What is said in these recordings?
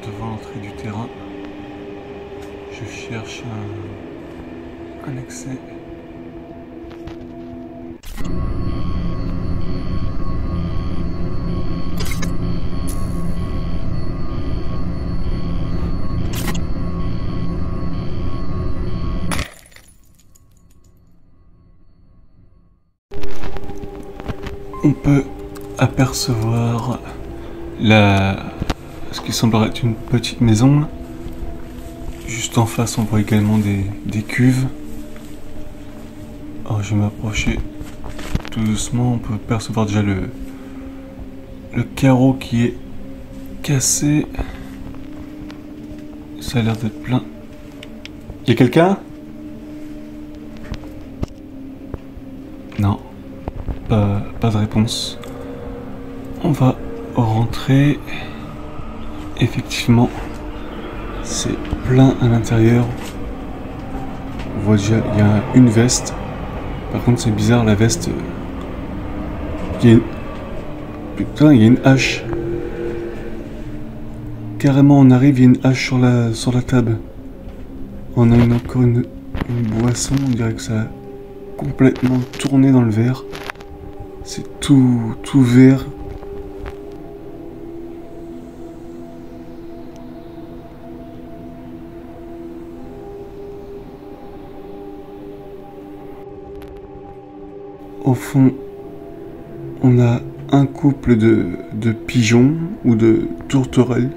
devant l'entrée du terrain. Je cherche un accès. On peut apercevoir ce qui semblerait être une petite maison. Juste en face, on voit également des cuves. Alors, je vais m'approcher tout doucement. On peut percevoir déjà le carreau qui est cassé. Ça a l'air d'être plein. Y a quelqu'un? Non. Pas de réponse. On va rentrer. Effectivement, c'est plein à l'intérieur. On voit déjà, il y a une veste. Par contre, c'est bizarre, la veste. Putain, il y a une hache. Carrément, on arrive, il y a une hache sur la table. On a encore une boisson, on dirait que ça a complètement tourné dans le verre. C'est tout vert. Au fond, on a un couple de pigeons ou de tourterelles.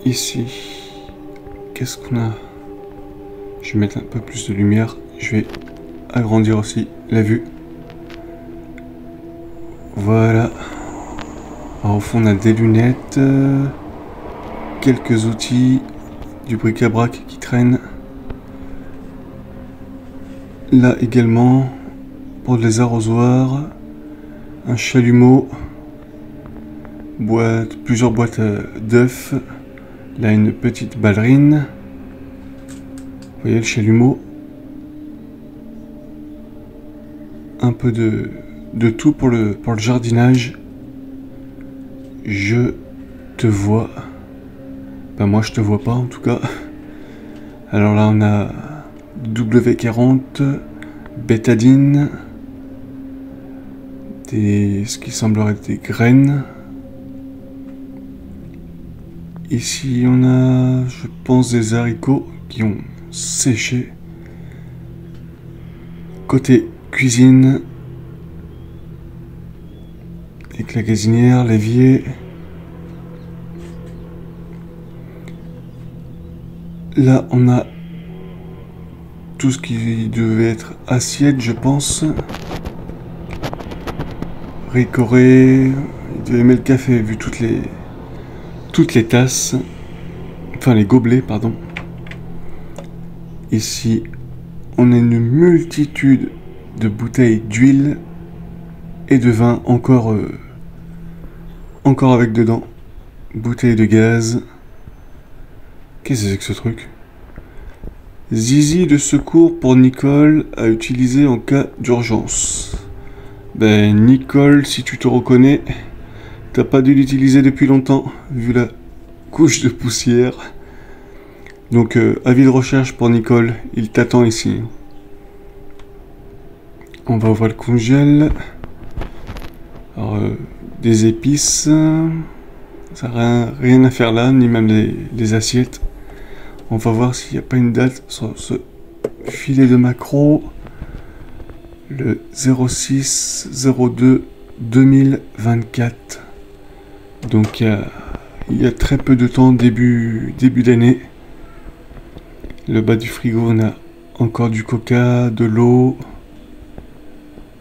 Ici, qu'est-ce qu'on a? Je vais mettre un peu plus de lumière. Je vais agrandir aussi la vue. Voilà. Alors, au fond, on a des lunettes, quelques outils, du bric-à-brac qui traîne. Là également, pour les arrosoirs, un chalumeau, plusieurs boîtes d'œufs. Là, une petite ballerine. Vous voyez le chalumeau. Un peu de tout pour le jardinage. Je te vois. Ben moi je te vois pas en tout cas. Alors là on a W40, bétadine, ce qui semblerait être des graines. Ici on a, je pense, des haricots qui ont séché. Côté cuisine, avec la gazinière, l'évier. Là, on a tout ce qui devait être assiette, je pense. Ricoré, il devait aimer le café, vu toutes les tasses. Enfin, les gobelets, pardon. Ici, on a une multitude de bouteilles d'huile et de vin encore avec dedans. Bouteille de gaz. Qu'est-ce que c'est que ce truc? Zizi de secours pour Nicole à utiliser en cas d'urgence. Ben Nicole, si tu te reconnais, t'as pas dû l'utiliser depuis longtemps, vu la couche de poussière. Donc avis de recherche pour Nicole, il t'attend ici. On va ouvrir le congèle. Alors, des épices, ça n'a rien à faire là, ni même les assiettes. On va voir s'il n'y a pas une date sur ce filet de maquereau. Le 06-02-2024. Donc il y a très peu de temps, début d'année. Le bas du frigo, on a encore du coca, de l'eau,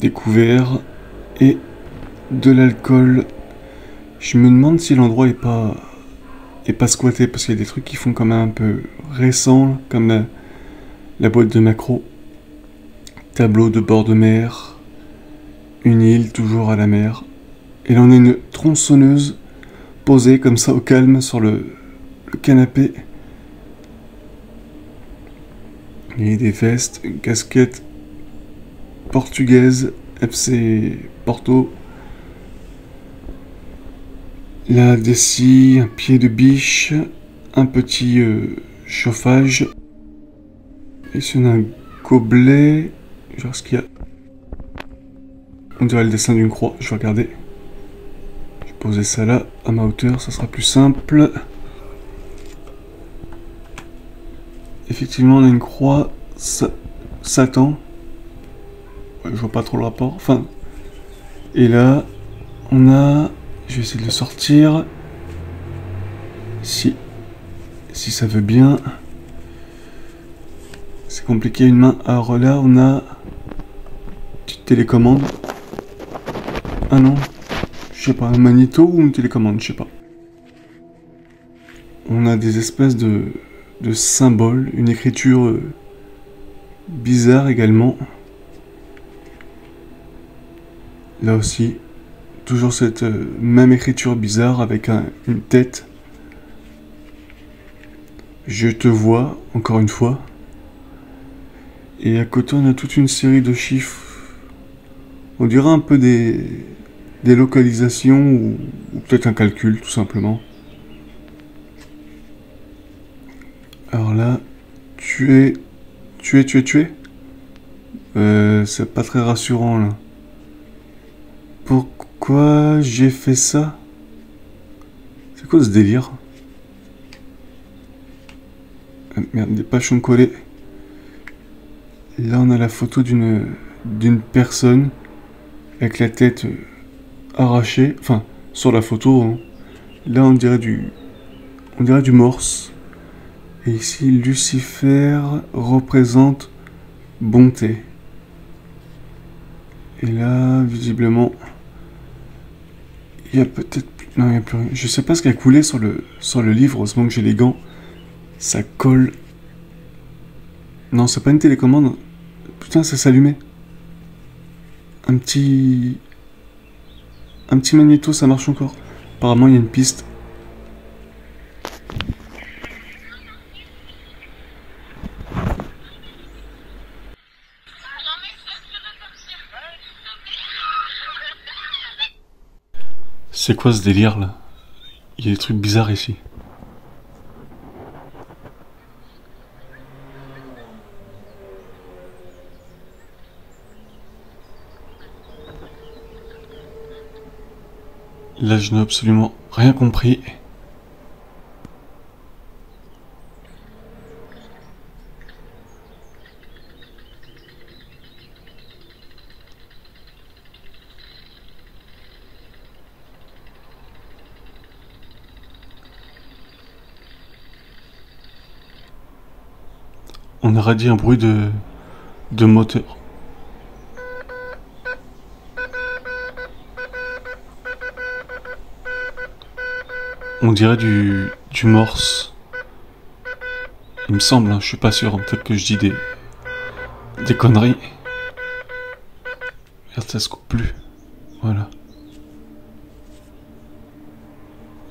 des couverts et de l'alcool. Je me demande si l'endroit est pas squatté, parce qu'il y a des trucs qui font quand même un peu récents, comme la boîte de maquereau, tableau de bord de mer, une île toujours à la mer. Et là on a une tronçonneuse posée comme ça au calme sur le canapé. Il y a des vestes, une casquette portugaise, FC Porto. Là, des scies, un pied de biche, un petit chauffage. Ici, on a un gobelet. Genre ce qu'il y a. On dirait le dessin d'une croix. Je vais regarder. Je vais poser ça là, à ma hauteur, ça sera plus simple. Effectivement, on a une croix. Satan. Ouais, je vois pas trop le rapport. Enfin. Et là, on a. Je vais essayer de le sortir. Si ça veut bien. C'est compliqué une main. Alors là, on a. Petite télécommande. Ah non. Je sais pas, un magnéto ou une télécommande, je sais pas. On a des espèces de symboles, une écriture bizarre également. Là aussi, toujours cette même écriture bizarre avec une tête. Je te vois, encore une fois. Et à côté, on a toute une série de chiffres. On dirait un peu des localisations ou peut-être un calcul, tout simplement. Alors là, tuer. C'est pas très rassurant là. Pourquoi j'ai fait ça? C'est quoi ce délire? Merde, des pachons collés. Là, on a la photo d'une personne avec la tête arrachée. Enfin, sur la photo. Hein. Là, on dirait du morse. Et ici, Lucifer représente bonté. Et là, visiblement, il y a peut-être... Non, il n'y a plus rien. Je sais pas ce qui a coulé sur le livre. Heureusement que j'ai les gants. Ça colle. Non, c'est pas une télécommande. Putain, ça s'allumait. Un petit magnéto, ça marche encore. Apparemment, il y a une piste. C'est quoi ce délire là? Il y a des trucs bizarres ici. Là, je n'ai absolument rien compris. On aurait dit un bruit de moteur. On dirait du morse. Il me semble, hein, je suis pas sûr, hein, peut-être que je dis des conneries. Merde, ça se coupe plus. Voilà.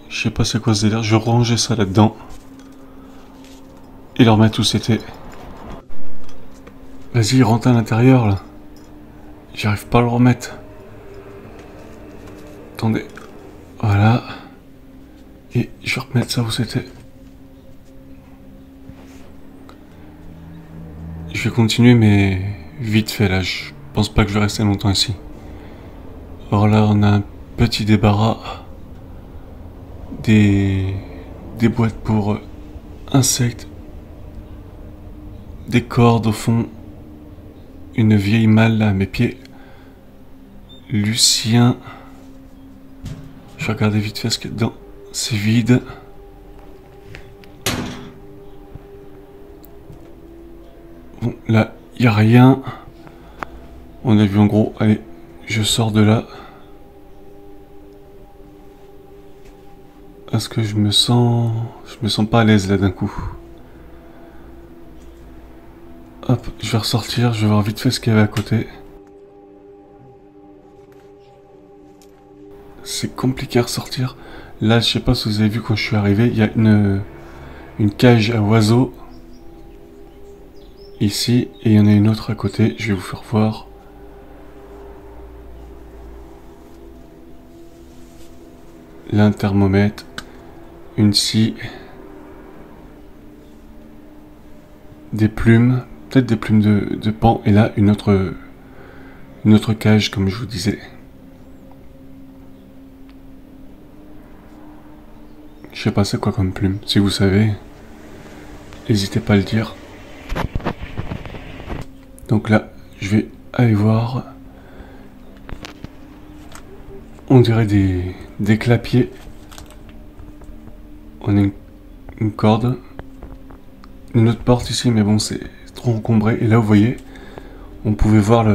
Je sais pas c'est quoi ce délire, je vais ranger ça là-dedans. Et leur remettre où c'était. Vas-y, rentre à l'intérieur là. J'arrive pas à le remettre. Attendez. Voilà. Et je vais remettre ça où c'était. Je vais continuer mais vite fait là. Je pense pas que je vais rester longtemps ici. Alors là on a un petit débarras. Des boîtes pour insectes. Des cordes au fond. Une vieille malle là à mes pieds. Lucien. Je vais regarder vite fait ce qu'il y a dedans. C'est vide. Bon, là, il n'y a rien. On a vu en gros. Allez, je sors de là. Est-ce que je me sens pas à l'aise là d'un coup. Hop, je vais ressortir, je vais voir vite fait ce qu'il y avait à côté. C'est compliqué à ressortir. Là, je sais pas si vous avez vu quand je suis arrivé, il y a une cage à oiseaux. ici, et il y en a une autre à côté, je vais vous faire voir. Là, un thermomètre, une scie, des plumes, peut-être des plumes de paon, et là, une autre cage, comme je vous disais. Je sais pas c'est quoi comme plume, si vous savez, n'hésitez pas à le dire. Donc là, je vais aller voir. On dirait des clapiers. On a une corde. Une autre porte ici, mais bon, c'est trop encombré. Et là, vous voyez, on pouvait voir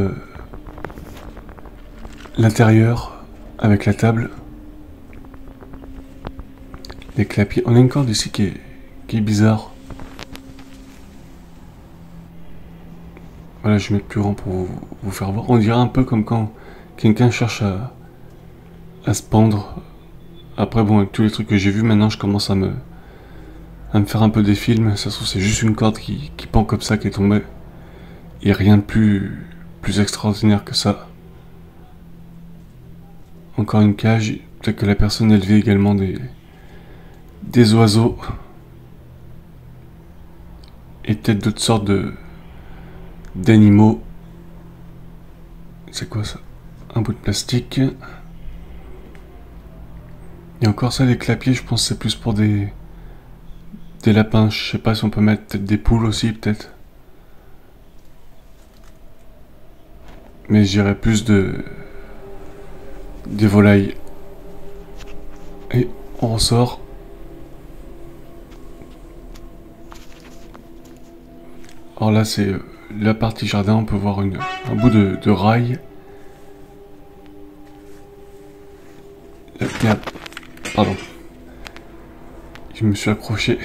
l'intérieur avec la table. Les clapiers. On a une corde ici qui est bizarre. Voilà, je vais mettre plus grand pour vous faire voir. On dirait un peu comme quand quelqu'un cherche à se pendre. Après, bon, avec tous les trucs que j'ai vus, maintenant, je commence à me faire un peu des films. Ça se trouve, c'est juste une corde qui pend comme ça, qui est tombée. Il n'y a rien de plus extraordinaire que ça. Encore une cage. Peut-être que la personne élevait également des oiseaux. Et peut-être d'autres sortes d'animaux. C'est quoi ça? Un bout de plastique. Et encore ça, les clapiers, je pense que c'est plus pour des lapins. Je sais pas si on peut mettre peut-être des poules aussi, peut-être. Mais j'irais plus des volailles. Et on ressort. Alors là, c'est la partie jardin. On peut voir un bout de rail. Merde. Pardon. Je me suis accroché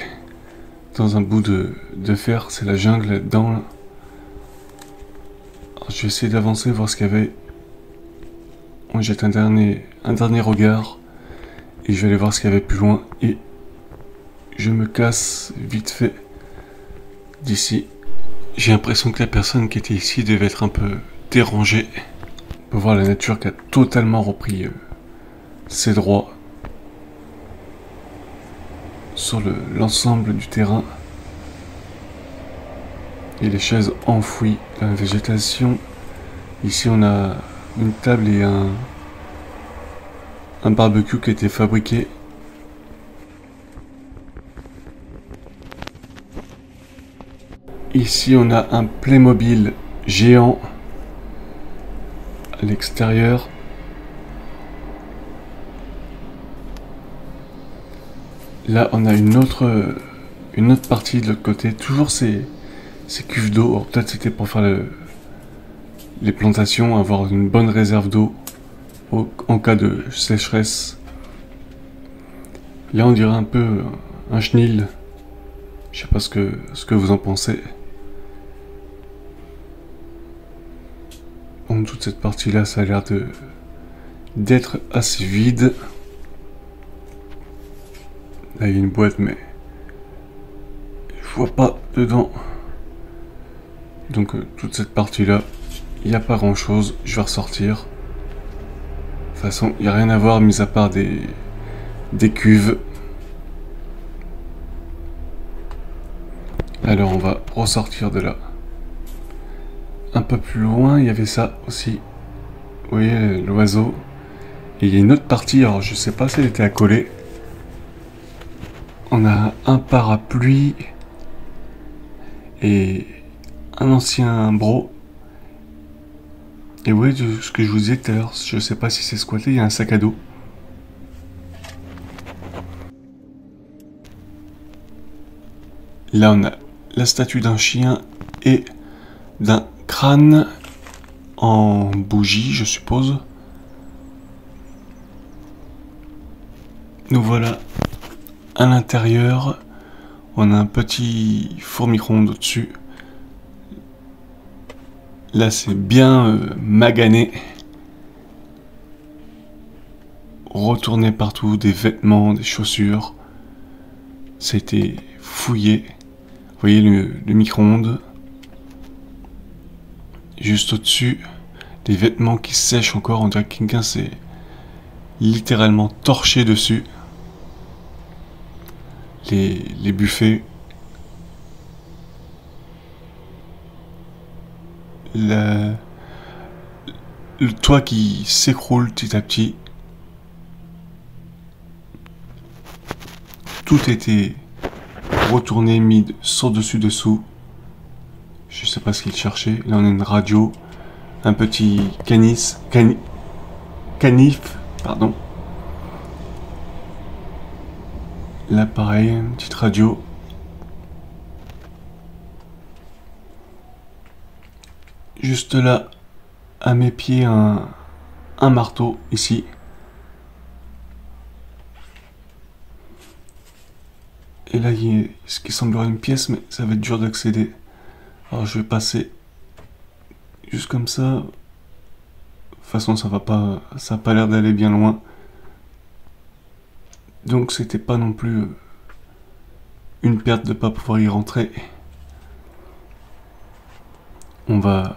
dans un bout de fer. C'est la jungle là-dedans. Là. Alors, je vais essayer d'avancer, voir ce qu'il y avait. On jette un dernier regard. Et je vais aller voir ce qu'il y avait plus loin. Et je me casse vite fait d'ici. J'ai l'impression que la personne qui était ici devait être un peu dérangée. On peut voir la nature qui a totalement repris ses droits sur l'ensemble du terrain. Et les chaises enfouies dans la végétation. Ici on a une table et un barbecue qui a été fabriqué. Ici on a un Playmobil géant à l'extérieur. Là on a une autre partie de l'autre côté. Toujours ces cuves d'eau. Peut-être c'était pour faire les plantations, avoir une bonne réserve d'eau en cas de sécheresse. Là on dirait un peu un chenil. Je sais pas ce que vous en pensez. Bon, toute cette partie là, ça a l'air d'être assez vide. Là il y a une boîte, mais je vois pas dedans. Donc toute cette partie là, il n'y a pas grand chose. Je vais ressortir. De toute façon, il n'y a rien à voir mis à part des cuves. Alors on va ressortir de là. Un peu plus loin, il y avait ça aussi. Vous voyez l'oiseau. Et il y a une autre partie, alors je sais pas si elle était accolée. On a un parapluie et un ancien bro. Et vous voyez ce que je vous disais tout à l'heure, je sais pas si c'est squatté, il y a un sac à dos. Là on a la statue d'un chien et d'un crâne en bougie, je suppose. Nous voilà à l'intérieur. On a un petit four micro-ondes au-dessus. Là c'est bien magané. Retourné partout, des vêtements, des chaussures. Ça a été fouillé. Vous voyez le micro-ondes. juste au-dessus, des vêtements qui sèchent encore. On dirait que quelqu'un s'est littéralement torché dessus. Les buffets. Le toit qui s'écroule petit à petit. Tout était retourné, mis sur dessus dessous. Je sais pas ce qu'il cherchait. Là on a une radio, un petit canif, pardon. Là pareil, une petite radio. Juste là, à mes pieds, un marteau ici. Et là, il y a ce qui semblerait une pièce, mais ça va être dur d'accéder. Alors je vais passer juste comme ça. De toute façon, ça n'a pas l'air d'aller bien loin. Donc c'était pas non plus une perte de pas pouvoir y rentrer. On va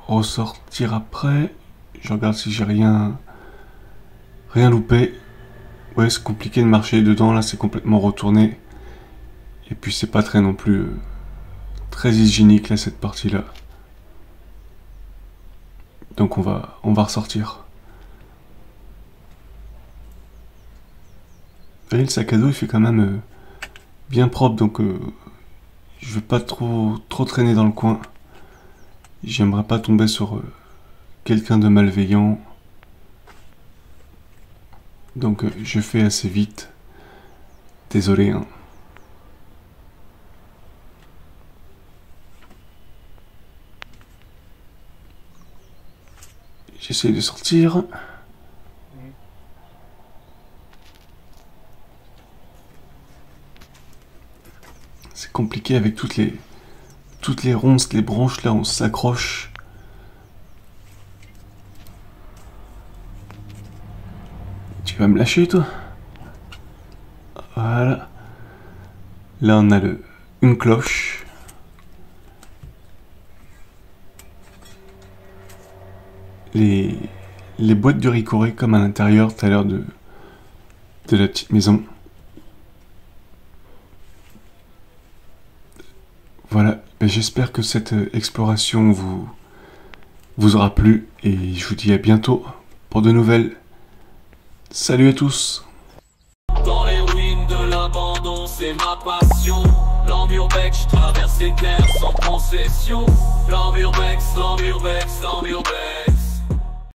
ressortir après. Je regarde si j'ai rien loupé. Ouais, c'est compliqué de marcher dedans. Là, c'est complètement retourné. Et puis c'est pas très non plus très hygiénique là cette partie là. Donc on va ressortir. Vous voyez, le sac à dos il fait quand même bien propre, donc je vais pas trop traîner dans le coin. J'aimerais pas tomber sur quelqu'un de malveillant. Donc je fais assez vite. Désolé hein. J'essaie de sortir. C'est compliqué avec toutes les ronces, les branches là, on s'accroche. Tu vas me lâcher toi? Voilà. Là on a une cloche. Les boîtes de ricoré comme à l'intérieur tout à l'heure de la petite maison. Voilà, ben, j'espère que cette exploration vous aura plu et je vous dis à bientôt pour de nouvelles. Salut à tous. Dans les ruines de l'abandon, c'est ma passion. L'Amburbex, je traverse les terres sans concession. L'Amburbex, l'Amburbex, l'Amburbex.